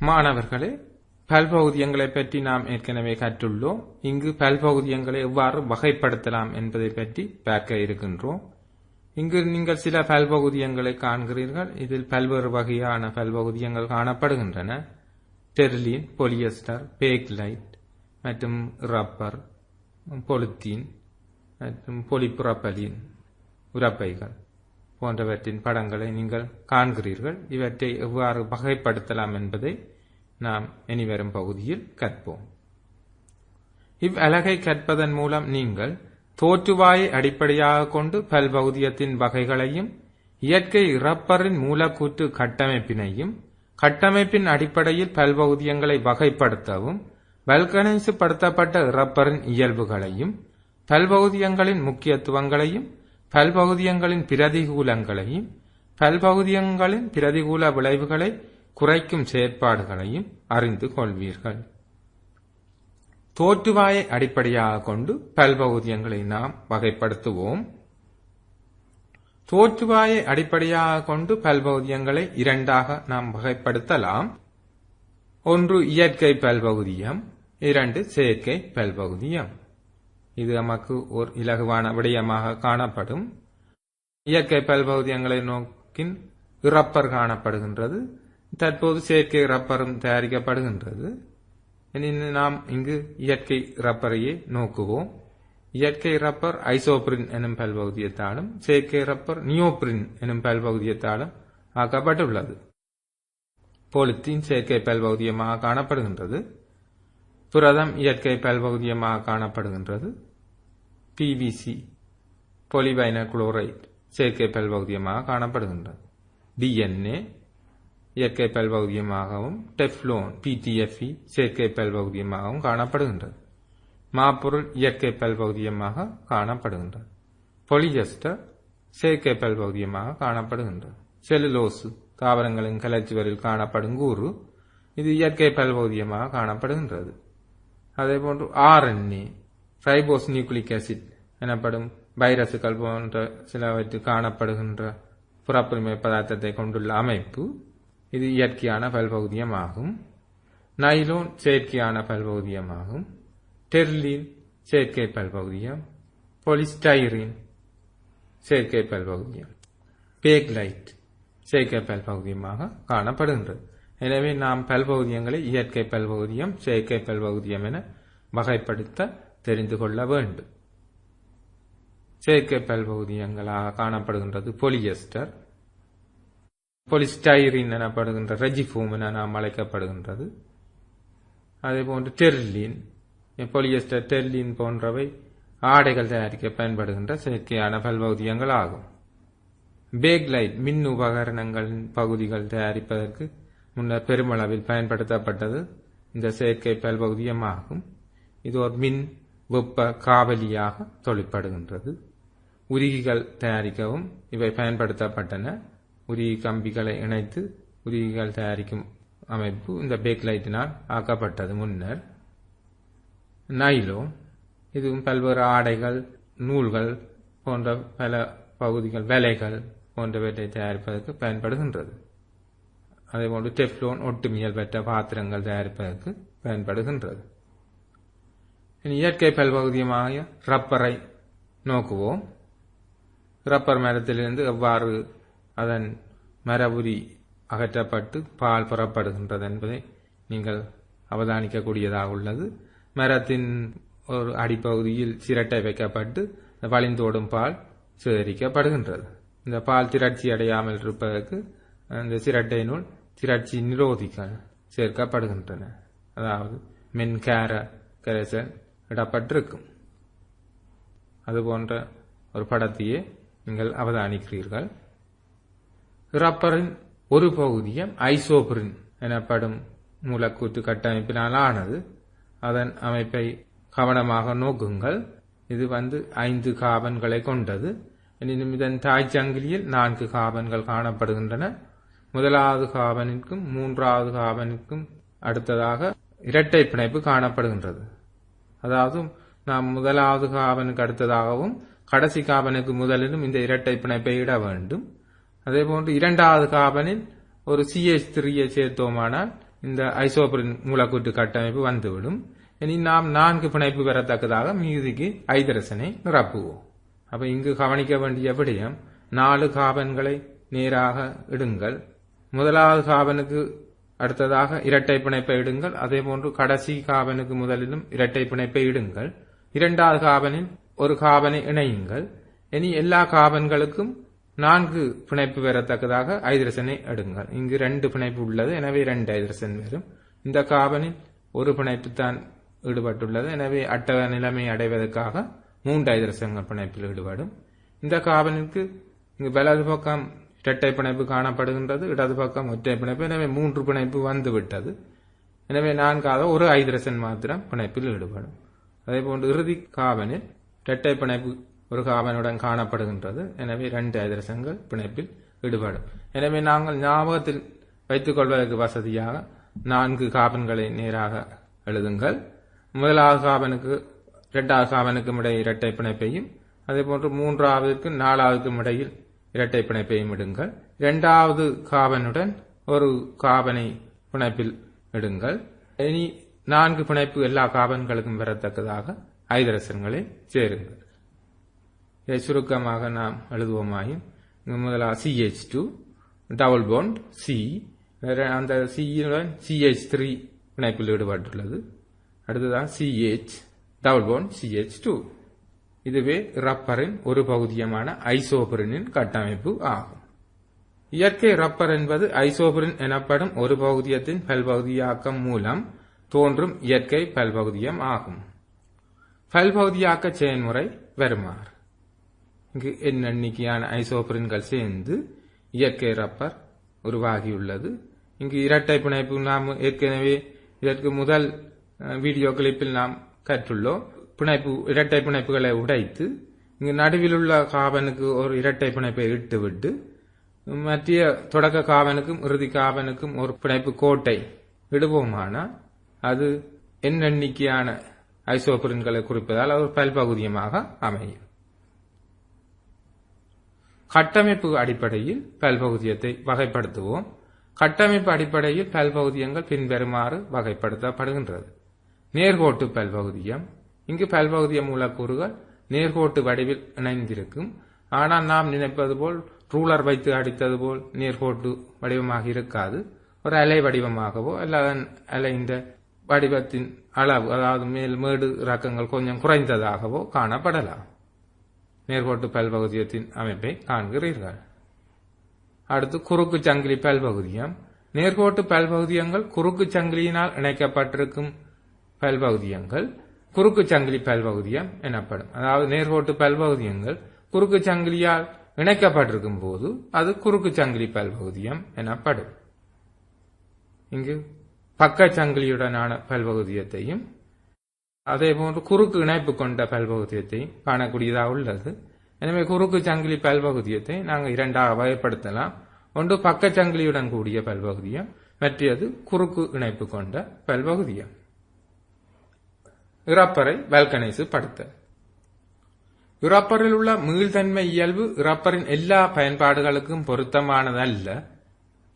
மாணவர்களே, பல்பகுதியங்களை பற்றி நாம் ஏற்கனவே கற்றுள்ளோம். இங்கு பல்பகுதியங்களை எவ்வாறு வகைப்படுத்தலாம் என்பதை பற்றி பார்க்க இருக்கின்றோம். இங்கு நீங்கள் சில பல்பகுதியங்களை காண்கிறீர்கள். இதில் பல்வேறு வகையான பல்பகுதியங்கள் காணப்படுகின்றன. டெர்லின், பொலியஸ்டர், பேக்லைட் மற்றும் ரப்பர், பொலித்தீன் மற்றும் பொலிபுரப்பலின் உரப்பைகள் போன்றவற்றின் படங்களை நீங்கள் காண்கிறீர்கள். இவற்றை எவ்வாறு வகைப்படுத்தலாம் என்பதை நாம் இனிவரும் பகுதியில் கற்போம். இவ்வலகை கற்பதன் மூலம் நீங்கள் தோற்றுவாயை அடிப்படையாக கொண்டு பல்பகுதியத்தின் வகைகளையும் இயற்கை ரப்பரின் மூலக்கூற்று கட்டமைப்பினையும் கட்டமைப்பின் அடிப்படையில் பல்பகுதியங்களை வகைப்படுத்தவும் வல்கனைசுப்படுத்தப்பட்ட ரப்பரின் இயல்புகளையும் பல்பகுதியங்களின் முக்கியத்துவங்களையும் பல்பகுதியங்களின் பிரதிகூலங்களையும் பல்பகுதியங்களின் பிரதிகூல விளைவுகளை குறைக்கும் செயற்பாடுகளையும் அறிந்து கொள்வீர்கள். தோற்றுவாயை அடிப்படையாக கொண்டு பல்பகுதியங்களை நாம் வகைப்படுத்துவோம். தோற்றுவாயை அடிப்படையாக கொண்டு பல்பகுதியங்களை இரண்டாக நாம் வகைப்படுத்தலாம். ஒன்று இயற்கை பல்பகுதியம், இரண்டு செயற்கை பல்பகுதியம். இது நமக்கு ஒரு இலகுவான விடயமாக காணப்படும். இயற்கை பல்பகுதியங்களை நோக்கின் ரப்பர் காணப்படுகின்றது. தற்போது செயற்கை ரப்பரும் தயாரிக்கப்படுகின்றது. நாம் இங்கு இயற்கை ரப்பரையே நோக்குவோம். இயற்கை ரப்பர் ஐசோபிரின் எனும் பல்பகுதியத்தாலும் செயற்கை ரப்பர் நியோபிரின் எனும் பல்பகுதியத்தாலும் ஆக்கப்பட்டுள்ளது. பொலித்தீன் செயற்கை பல்பகுதியமாக காணப்படுகின்றது. புரதம் இயற்கை பல்பகுதியமாக காணப்படுகின்றது. பிவிசி பொலிவைனைல் குளோரைடு செயற்கை பல்பகுதியமாக காணப்படுகின்றது. டிஎன்ஏ இயற்கை பல்பகுதியமாகவும் டெஃப்லோன் பிடிஎஃப்இ செயற்கை பல்பகுதியமாகவும் காணப்படுகின்றது. மாப்பொருள் இயற்கை பல்பகுதியமாக காணப்படுகின்றது. பொலியஸ்டர் செயற்கை பல்பகுதியமாக காணப்படுகின்றது. செல்லுலோசு தாவரங்களின் கலச்சுவரில் காணப்படும் கூறு, இது இயற்கை பல்பகுதியமாக காணப்படுகின்றது. அதேபோன்று ஆர்என்ஏ ரைபோஸ் நியூக்ளிக் ஆசிட் எனப்படும் வைரசுகள் போன்ற சிலவற்றில் காணப்படுகின்ற புறப்புரிமை பதார்த்தத்தை கொண்டுள்ள அமைப்பு, இது இயற்கையான பல்பகுதியமாகும். நைலோன் செயற்கையான பல்பகுதியமாகும். டெர்லின் செயற்கை பல்பகுதியம். பொலிஸ்டைரீன் செயற்கை பல்பகுதியம். பேக்லைட் செயற்கை பல்பகுதியமாக காணப்படுகின்றது. எனவே நாம் பல்பகுதியங்களை இயற்கை பல்பகுதியம், செயற்கை பல்பகுதியம் என வகைப்படுத்த தெரிந்து கொள்ள வேண்டும். செயற்கை பல்பகுதியங்களாக காணப்படுகின்றது பொலியஸ்டர், பொலிஸ்டைரீன் எனப்படுகின்ற ரெஜிஃபோம் என நாம் அழைக்கப்படுகின்றது. அதேபோன்று டெர்லின், பொலியஸ்டர், டெர்லின் போன்றவை ஆடைகள் தயாரிக்க பயன்படுகின்ற செயற்கையான பல்பகுதியங்கள் ஆகும். பேக்லைட் மின் உபகரணங்களின் பகுதிகள் தயாரிப்பதற்கு முன்னர் பெருமளவில் பயன்படுத்தப்பட்டது இந்த செயற்கை பல்பகுதியமாகும். இது ஒரு மின் வெப்ப காவலியாக தொழிற்படுகின்றது. உருகிகள் தயாரிக்கவும் இவை பயன்படுத்தப்பட்டன. உருகி கம்பிகளை இணைத்து உருகிகள் தயாரிக்கும் அமைப்பு இந்த பேக்லைட்டினால் ஆக்கப்பட்டது முன்னர். நைலோன், இதுவும் பல்வேறு ஆடைகள், நூல்கள் போன்ற பல பகுதிகள், வேலைகள் போன்றவற்றை தயாரிப்பதற்கு பயன்படுகின்றது. அதேபோன்று டெஃப்லோன் ஒட்டுமியல் பெற்ற பாத்திரங்கள் தயாரிப்பதற்கு பயன்படுகின்றது. இயற்கை பல்பகுதியமாக ரப்பரை நோக்குவோம். ரப்பர் மரத்திலிருந்து எவ்வாறு அதன் மரபுரி அகற்றப்பட்டு பால் புறப்படுகின்றது என்பதை நீங்கள் அவதானிக்கக்கூடியதாக உள்ளது. மரத்தின் ஒரு அடிப்பகுதியில் சிரட்டை வைக்கப்பட்டு வழிந்தோடும் பால் சேகரிக்கப்படுகின்றது. இந்த பால் திரட்சி அடையாமல் இருப்பதற்கு அந்த சிரட்டையினுள் திரட்சி நிரோதிகள் சேர்க்கப்படுகின்றன. அதாவது மென்கார கரைசல் இடப்பட்டிருக்கும். அதுபோன்ற ஒரு படத்தையே நீங்கள் அவதானிக்கிறீர்கள். ரப்பரின் ஒரு பகுதியம் ஐசோபிரின் எனப்படும் மூலக்கூற்று கட்டமைப்பினால் ஆனது. அதன் அமைப்பை கவனமாக நோக்குங்கள். இது 5 கார்பன்களை கொண்டது. எனினும் இதன் தாய்ச்சங்கிலியில் 4 கார்பன்கள் காணப்படுகின்றன. முதலாவது கார்பனுக்கும் மூன்றாவது கார்பனுக்கும் அடுத்ததாக இரட்டை பிணைப்பு காணப்படுகின்றது. அதாவது நாம் முதலாவது கார்பனுக்கு அடுத்ததாகவும் கடைசி கார்பனுக்கு முதலிலும் இந்த இரட்டை பிணைப்பை இட வேண்டும். அதேபோன்று இரண்டாவது கார்பனில் ஒரு CH3 சேர்த்தோமானால் இந்த ஐசோபரின் மூலக்கூற்று கட்டமைப்பு வந்துவிடும். இனி நாம் 4 பிணைப்பு பெறத்தக்கதாக மீதிக்கு ஐதரசனை நிரப்புவோம். அப்ப இங்கு கவனிக்க வேண்டிய விடயம் 4 கார்பன்களை நேராக இடுங்கள். முதலாவது கார்பனுக்கு அடுத்ததாக இரட்டை பிணைப்பை இடுங்கள். அதே போன்று கடைசி கார்பனுக்கு முதலிலும் இரட்டை பிணைப்பை இடுங்கள். இரண்டாவது கார்பனில் ஒரு கார்பனை இணையுங்கள். இனி எல்லா கார்பன்களுக்கும் 4 பிணைப்பு பெறத்தக்கதாக ஐதரசனை எடுங்கள். இங்கு 2 பிணைப்பு உள்ளது, எனவே 2 ஐதரசன் வரும். இந்த கார்பனில் ஒரு பிணைப்பு தான் ஈடுபட்டுள்ளது, எனவே அட்டக நிலைமை அடைவதற்காக 3 ஐதரசன்கள் பிணைப்பில் ஈடுபடும். இந்த கார்பனுக்கு இங்கு வலது பக்கம் இரட்டை பிணைப்பு காணப்படுகின்றது, இடது பக்கம் ஒற்றை பிணைப்பு, எனவே 3 பிணைப்பு வந்துவிட்டது. எனவே 4வது ஒரு ஐதரசன் மாத்திரம் பிணைப்பில் ஈடுபடும். அதே போன்று இறுதி கார்பனில் இரட்டை பிணைப்பு ஒரு கார்பனுடன் காணப்படுகின்றது, எனவே 2 ஐதரசன்கள் பிணைப்பில் ஈடுபடும். எனவே நாங்கள் ஞாபகத்தில் வைத்துக் கொள்வதற்கு வசதியாக 4 கார்பன்களை நேராக எழுதுங்கள். முதலாவது கார்பனுக்கு 2வது கார்பனுக்கும் இடையே இரட்டை பிணைப்பையும், அதே போன்று 3வது 4வது இடையில் இரட்டை பிணைப்பையும் இடுங்கள். 2வது கார்பனுடன் ஒரு கார்பனை பிணைப்பில் இடுங்கள். இனி 4 பிணைப்பு எல்லா கார்பன்களுக்கும் பெறத்தக்கதாக ஐதரசன்களை சேருங்கள். இதை சுருக்கமாக நாம் எழுதுவோமாயின் முதலாக CH2 டபுள் பாண்ட் C, அந்த C-யுடன் CH3 பிணைப்பில் ஈடுபட்டுள்ளது. அடுத்ததான் CH டபுள் பாண்ட் CH2. இதுவே ரப்பரின் ஒரு பகுதியமான ஐசோபரினின் கட்டமைப்பு ஆகும். இயற்கை ரப்பர் என்பது ஐசோபரின் எனப்படும் ஒரு பகுதியத்தின் பல்பகுதியாக்கம் மூலம் தோன்றும் இயற்கை பல்பகுதியம் ஆகும். பல்பகுதியாக்க செயல்முறை வருமாறு. இங்கு எண்ணிக்கையான ஐசோபரின்கள் சேர்ந்து இயற்கை ரப்பர் உருவாகியுள்ளது. இங்கு இரட்டை பிணைப்பு நாம் ஏற்கனவே இதற்கு முதல் வீடியோ கிளிப்பில் நாம் கற்றுள்ளோம். இரட்டை பிணைப்புகளை உடைத்து இங்கு நடுவில் உள்ள கார்பனுக்கு ஒரு இரட்டை பிணைப்பை இட்டுவிட்டு மத்திய தொடக்க கார்பனுக்கும் இறுதி கார்பனுக்கும் ஒரு பிணைப்பு கோட்டை இடுவோமானால் அது எண்ணிக்கையான ஐசோபரின்களை குறிப்பதால் அது ஒரு பல்பகுதியமாக அமையும். கட்டமைப்பு அடிப்படையில் பல்பகுதியத்தை வகைப்படுத்துவோம். கட்டமைப்பு அடிப்படையில் பல்பகுதியங்கள் பின்வருமாறு வகைப்படுத்தப்படுகின்றது. நேர்கோட்டு பல்பகுதியம். இங்கு பல்பகுதிய மூலக்கூறுகள் நேர்கோட்டு வடிவில் இணைந்திருக்கும். ஆனால் நாம் நினைப்பது போல் ரூலர் வைத்து அடித்தது போல் நேர்கோட்டு வடிவமாக இருக்காது. ஒரு அலை வடிவமாகவோ அல்லது அலையின் வடிவத்தின் அளவு, அதாவது மேடு இறக்கங்கள் கொஞ்சம் குறைந்ததாகவோ காணப்படலாம். நேர்கோட்டு பல்பகுதியத்தின் அமைப்பை காண்கிறீர்கள். அடுத்து குறுக்கு சங்கிலி பல்பகுதியம். நேர்கோட்டு பல்பகுதியங்கள் குறுக்கு சங்கிலியினால் இணைக்கப்பட்டிருக்கும் பல்பகுதியங்கள் குறுக்கு சங்கிலி பல்பகுதியம் எனப்படும். அதாவது நேர்கோட்டு பல்பகுதியங்கள் குறுக்கு சங்கிலியால் இணைக்கப்பட்டிருக்கும் போது அது குறுக்கு சங்கிலி பல்பகுதியம் எனப்படும். இங்கு பக்க சங்கிலியுடனான பல்பகுதியத்தையும் அதேபோன்று குறுக்கு இணைப்பு கொண்ட பல்பகுதியத்தையும் காணக்கூடியதாக உள்ளது. எனவே குறுக்கு சங்கிலி பல்பகுதியத்தை நாங்கள் 2ஆக வகைப்படுத்தலாம். ஒன்று பக்க சங்கிலியுடன் கூடிய பல்பகுதியம், மற்றது குறுக்கு இணைப்பு கொண்ட பல்பகுதியம். இறப்பரை வல்கனைசு படுத்தல். இறப்பரில் உள்ள மீள்தன்மை இயல்பு இறப்பரின் எல்லா பயன்பாடுகளுக்கும் பொருத்தமானதல்ல.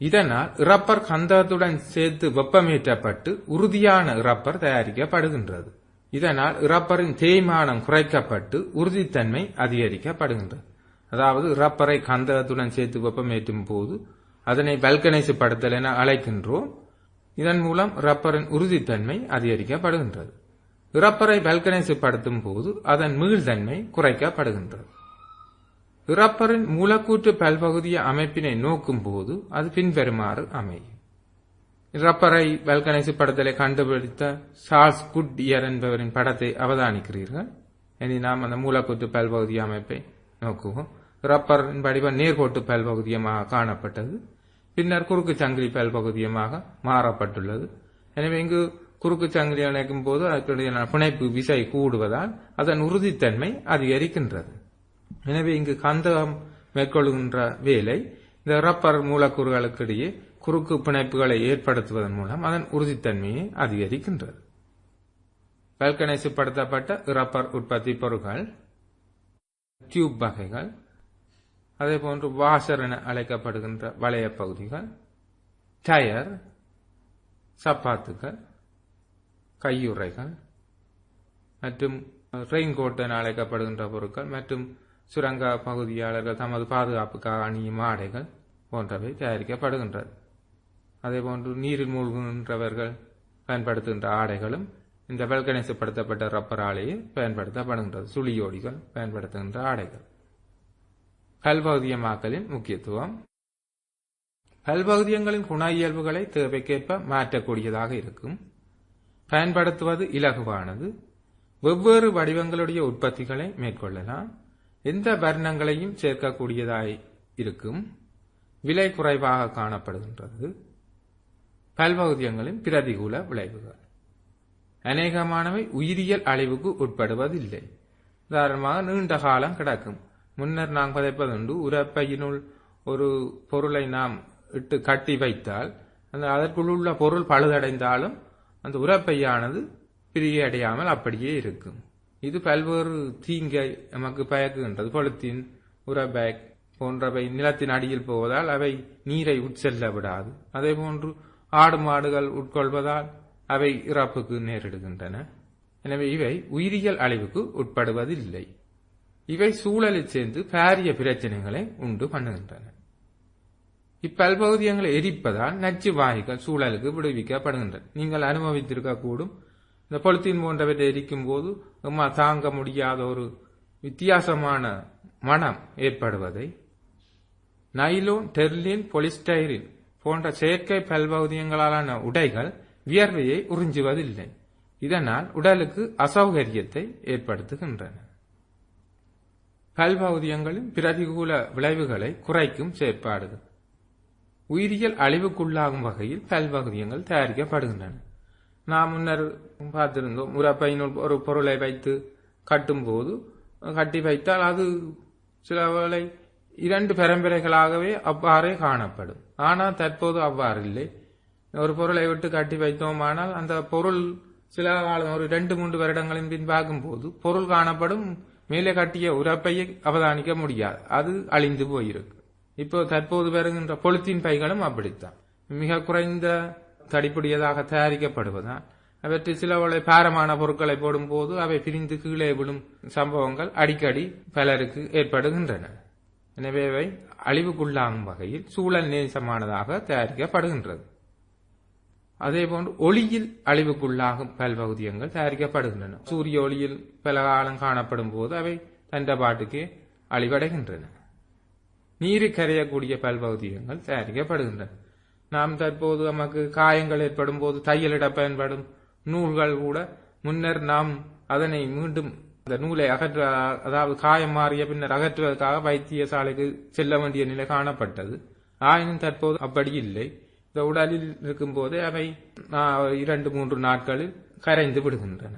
இதனால் இறப்பர் கந்தகத்துடன் சேர்த்து வெப்பமேற்றப்பட்டு உறுதியான இறப்பர் தயாரிக்கப்படுகின்றது. இதனால் இறப்பரின் தேய்மானம் குறைக்கப்பட்டு உறுதித்தன்மை அதிகரிக்கப்படுகின்றது. அதாவது இறப்பரை கந்தகத்துடன் சேர்த்து வெப்பமேற்றும் போது அதனை வல்கனைசு படுத்தல் என அழைக்கின்றோம். இதன் மூலம் இறப்பரின் உறுதித்தன்மை அதிகரிக்கப்படுகின்றது. இறப்பரை வல்கனைசு படுத்தும் போது அதன் மீள்தன்மை குறைக்கப்படுகின்றது. இறப்பரின் மூலக்கூற்று பல்பகுதிய அமைப்பினை நோக்கும் போது அது பின்வருமாறு அமையும். இறப்பரை வல்கனைசு படுத்தலை கண்டுபிடித்த சார்ல்ஸ் குட்இயர் என்பவரின் படத்தை அவதானிக்கிறீர்கள். இனி நாம் அந்த மூலக்கூற்று பல்பகுதிய அமைப்பை நோக்குவோம். இறப்பரின் வடிவம் நேர்கோட்டு பல்பகுதியமாக காணப்பட்டது. பின்னர் குறுக்கு சங்கிலி பல்பகுதியமாக மாறப்பட்டுள்ளது. எனவே இங்கு குறுக்கு சங்கிலி இணைக்கும் போது அதற்குடைய பிணைப்பு விசை கூடுவதால் அதன் உறுதித்தன்மை அதிகரிக்கின்றது. எனவே இங்கு கந்தகம் மேற்கொள்கின்ற வேலை இந்த இறப்பர் மூலக்கூறுகளுக்கிடையே குறுக்கு பிணைப்புகளை ஏற்படுத்துவதன் மூலம் அதன் உறுதித்தன்மையை அதிகரிக்கின்றது. வல்கனைசுப்படுத்தப்பட்ட இறப்பர் உற்பத்தி பொருட்கள் டியூப் வகைகள், அதேபோன்று வாஷர் என அழைக்கப்படுகின்ற வளைய பகுதிகள், டயர், சப்பாத்துக்கள், கையுறைகள் மற்றும் ரெயின்கோட் என அழைக்கப்படுகின்ற பொருட்கள் மற்றும் சுரங்க பகுதியாளர்கள் தமது பாதுகாப்புக்காக அணியும் ஆடைகள் போன்றவை தயாரிக்கப்படுகின்றது. அதேபோன்று நீரில் மூழ்கின்றவர்கள் பயன்படுத்துகின்ற ஆடைகளும் இந்த வல்கனைசப்படுத்தப்பட்ட ரப்பர் ஆலையில் பயன்படுத்தப்படுகின்றது. சுழியோடிகள் பயன்படுத்துகின்ற ஆடைகள். பல்பகுதியமாக்கலின் முக்கியத்துவம். பல்பகுதியங்களின் குண இயல்புகளை தேவைக்கேற்ப மாற்றக்கூடியதாக இருக்கும். பயன்படுத்துவது இலகுவானது. வெவ்வேறு வடிவங்களுடைய உற்பத்திகளை மேற்கொள்ளலாம். எந்த வர்ணங்களையும் சேர்க்கக்கூடியதாய் இருக்கும். விலை குறைவாக காணப்படுகின்றது. பல்பகுதியங்களின் பிரதிகூல விளைவுகள். அநேகமானவை உயிரியல் அழிவுக்கு உட்படுவதில்லை. உதாரணமாக நீண்ட காலம் கிடக்கும். முன்னர் நாம் பதைப்பதுண்டு, உரப்பையினுள் ஒரு பொருளை நாம் இட்டு கட்டி வைத்தால் அதற்குள் உள்ள பொருள் பழுதடைந்தாலும் அந்த உரப்பையானது பிரியடையாமல் அப்படியே இருக்கும். இது பல்வேறு தீங்கை நமக்கு பயக்குகின்றது. பொலித்தீன், உரபேக் போன்றவை நிலத்தின் அடியில் போவதால் அவை நீரை உட்செல்ல விடாது. அதே போன்று ஆடு மாடுகள் உட்கொள்வதால் அவை இறப்புக்கு நேரிடுகின்றன. எனவே இவை உயிரியல் அழிவுக்கு உட்படுவதில்லை. இவை சூழலில் சேர்ந்து பாரிய பிரச்சனைகளை உண்டு பண்ணுகின்றன. இப்பல்பகுதியங்களை எரிப்பதால் நச்சு வாயுகள் சூழலுக்கு விடுவிக்கப்படுகின்றன. நீங்கள் அனுபவித்திருக்கக்கூடும். இந்த பொலித்தீன் போன்றவற்றை எரிக்கும் போது தாங்க முடியாத ஒரு வித்தியாசமான மனம் ஏற்படுவதை. நைலோன், டெர்லின், பொலிஸ்டைரின் போன்ற செயற்கை பல்பகுதியங்களாலான உடைகள் வியர்வையை உறிஞ்சுவதில்லை. இதனால் உடலுக்கு அசௌகரியத்தை ஏற்படுத்துகின்றன. பல்பகுதியங்களின் பிரதிகூல விளைவுகளை குறைக்கும் செயற்பாடுகள். உயிரியல் அழிவுக்குள்ளாகும் வகையில் பல்பகுதியங்கள் தயாரிக்கப்படுகின்றன. நாம் முன்னர் பார்த்திருந்தோம், உரப்பையினுள் ஒரு பொருளை வைத்து கட்டும்போது கட்டி வைத்தால் அது சில வேளை 2 பரம்பரைகளாகவே அவ்வாறே காணப்படும். ஆனால் தற்போது அவ்வாறு இல்லை. ஒரு பொருளை விட்டு கட்டி வைத்தோமானால் அந்த பொருள் சில காலம் ஒரு 2-3 வருடங்களின் பின் பார்க்கும்போது பொருள் காணப்படும். மேலே கட்டிய உரப்பையை அவதானிக்க முடியாது. அது அழிந்து போயிருக்கு. இப்போ தற்போது வருகின்ற பொலித்தீன் பைகளும் அப்படித்தான். மிக குறைந்த தடிப்புடையதாக தயாரிக்கப்படுவதால் அவற்றில் சில பாரமான பொருட்களை போடும் போது அவை பிரிந்து கீழே விடும் சம்பவங்கள் அடிக்கடி பலருக்கு ஏற்படுகின்றன. எனவே அவை அழிவுக்குள்ளாகும் வகையில் சூழல் நேசமானதாக தயாரிக்கப்படுகின்றது. அதேபோன்று ஒளியில் அழிவுக்குள்ளாகும் பல்பகுதியங்கள் தயாரிக்கப்படுகின்றன. சூரிய ஒளியில் பல காலம் காணப்படும் போது அவை தண்ட பாட்டுக்கே அழிவடைகின்றன. நீரில் கரையக்கூடிய பல்பகுதியங்கள் தயாரிக்கப்படுகின்றன. நாம் தற்போது நமக்கு காயங்கள் ஏற்படும் போது தையலிட பயன்படும் நூல்கள் கூட முன்னர் நாம் அதனை மீண்டும் அந்த நூலை அகற்ற, அதாவது காயம் மாறிய பின்னர் அகற்றுவதற்காக வைத்தியசாலைக்கு செல்ல வேண்டிய நிலை காணப்பட்டது. ஆயினும் தற்போது அப்படி இல்லை. இந்த உடலில் இருக்கும் போதே அவை 2-3 நாட்களில் கரைந்து விடுகின்றன.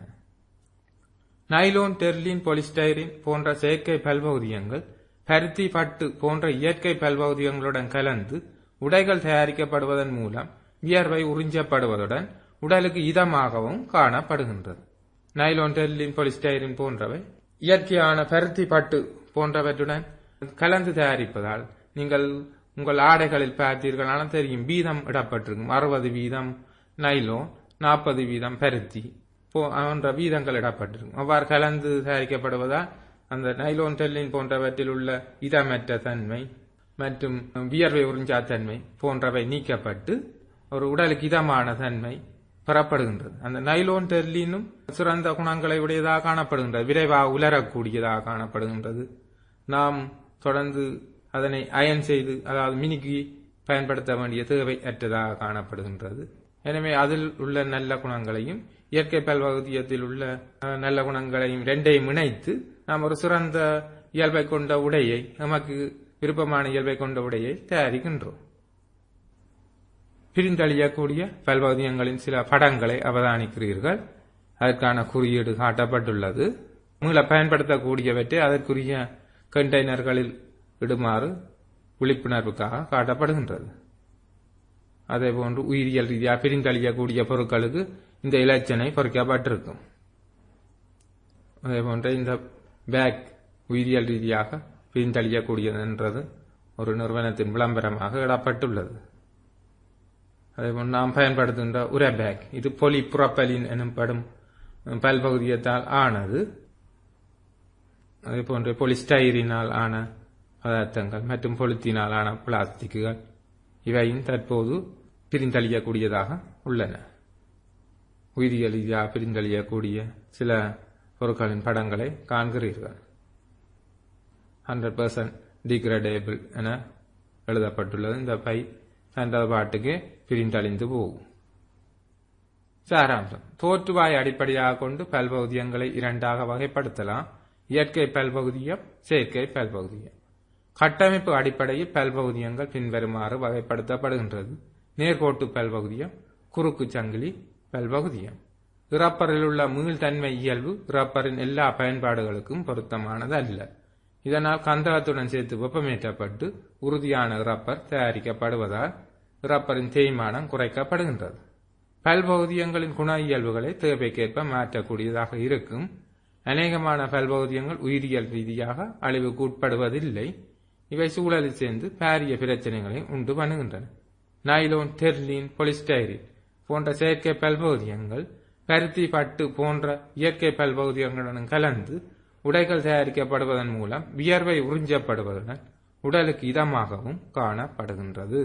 நைலோன், டெர்லின், பொலிஸ்டைரின் போன்ற செயற்கை பல்பகுதியங்கள் பருத்தி, பட்டு போன்ற இயற்கை பல்பகுதியங்களுடன் கலந்து உடைகள் தயாரிக்கப்படுவதன் மூலம் வியர்வை உறிஞ்சப்படுவதுடன் உடலுக்கு இதமாகவும் காணப்படுகின்றது. நைலோன், டெர்லின், பொலிஸ்டைரின் போன்றவை இயற்கையான பருத்தி, பட்டு போன்றவற்றுடன் கலந்து தயாரிப்பதால் நீங்கள் உங்கள் ஆடைகளில் பார்த்தீர்களான தெரியும், வீதம் இடப்பட்டிருக்கும். 60% நைலோன், 40% பருத்தி போன்ற வீதங்கள் இடப்பட்டிருக்கும். அவ்வாறு கலந்து தயாரிக்கப்படுவதால் அந்த நைலோன், டெர்லின் போன்றவற்றில் உள்ள இதமற்ற தன்மை மற்றும் வியர்வை உறிஞ்சா தன்மை போன்றவை நீக்கப்பட்டு ஒரு உடலுக்கு இதமான தன்மை பெறப்படுகின்றது. அந்த நைலோன், டெர்லினும் சிறந்த குணங்களை உடையதாக காணப்படுகின்றது. விரைவாக உலரக்கூடியதாக காணப்படுகின்றது. நாம் தொடர்ந்து அதனை அயன் செய்து, அதாவது மினுக்கி பயன்படுத்த வேண்டிய தேவை அற்றதாக காணப்படுகின்றது. எனவே அதில் உள்ள நல்ல குணங்களையும் இயற்கை பல்பகுதியத்தில் உள்ள நல்ல குணங்களையும் இரண்டையும் இணைத்து நாம் ஒரு சிறந்த இயல்பை கொண்ட உடையை, நமக்கு விருப்பமான இயல்பை கொண்ட உடையை தயாரிக்கின்றோம். பிரிந்தழியக்கூடிய பல்பகுதியங்களின் சில படங்களை அவதானிக்கிறீர்கள். அதற்கான குறியீடு காட்டப்பட்டுள்ளது. மீள பயன்படுத்தக்கூடியவற்றை அதற்குரிய கண்டெய்னர்களில் இடுமாறு விழிப்புணர்வுக்காக காட்டப்படுகின்றது. அதேபோன்று உயிரியல் ரீதியாக பிரிந்தழியக்கூடிய பொருட்களுக்கு இந்த இலச்சனை பொறிக்கப்பட்டிருக்கும். அதேபோன்ற இந்த பேக் உயிரியல் ரீதியாக பிரிந்தழியக்கூடியது என்றது ஒரு நிறுவனத்தின் விளம்பரமாக இடப்பட்டுள்ளது. அதேபோல் நாம் பயன்படுத்துகின்ற உரை பேக், இது பொலிப்ரோபலின் எனப்படும் பல்பகுதியத்தால் ஆனது. அதே போன்ற பொலிஸ்டைரினால் ஆன பதார்த்தங்கள் மற்றும் பொலித்தீனால் ஆன பிளாஸ்டிக்குகள் இவையும் தற்போது பிரிந்தளியக்கூடியதாக உள்ளன. உயிரியல் ரீதியாக பிரிந்தளியக்கூடிய சில பொருட்களின் படங்களை காண்கிறீர்கள். 100% டிகிரேடேபிள் என எழுதப்பட்டுள்ளது. இந்த பை தந்த பாட்டுக்கு பிரிந்தழிந்து போகும். சாராம்சம்: தோற்றுவாய் அடிப்படையாக கொண்டு பல்பகுதியங்களை இரண்டாக வகைப்படுத்தலாம். இயற்கை பல்பகுதியம், செயற்கை பல்பகுதியம். கட்டமைப்பு அடிப்படையில் பல்பகுதியங்கள் பின்வருமாறு வகைப்படுத்தப்படுகின்றது. நேர்கோட்டு பல்பகுதியம், குறுக்கு சங்கிலி பல்பகுதியம். இறப்பரில் உள்ள மீள்தன்மை இயல்பு இறப்பரின் எல்லா பயன்பாடுகளுக்கும் பொருத்தமானது அல்ல. இதனால் கந்தகத்துடன் சேர்த்து வெப்பமேற்றப்பட்டு உறுதியான இறப்பர் தயாரிக்கப்படுவதால் இறப்பரின் தேய்மானம் குறைக்கப்படுகின்றது. பல்பகுதியங்களின் குண இயல்புகளை தேவைக்கேற்ப மாற்றக்கூடியதாக இருக்கும். அநேகமான பல்பகுதியங்கள் உயிரியல் ரீதியாக அழிவுக்கு உட்படுவதில்லை. இவை சூழலில் சேர்ந்து பாரிய பிரச்சனைகளை உண்டு பண்ணுகின்றன. நைலோன், டெர்லின், பொலிஸ்டைரின் போன்ற செயற்கை பல்பகுதியங்கள் பருத்தி, பட்டு போன்ற இயற்கை பல்பகுதியங்களுடன் கலந்து உடைகள் தயாரிக்கப்படுவதன் மூலம் வியர்வை உறிஞ்சப்படுவதுடன் உடலுக்கு இதமாகவும் காணப்படுகின்றது.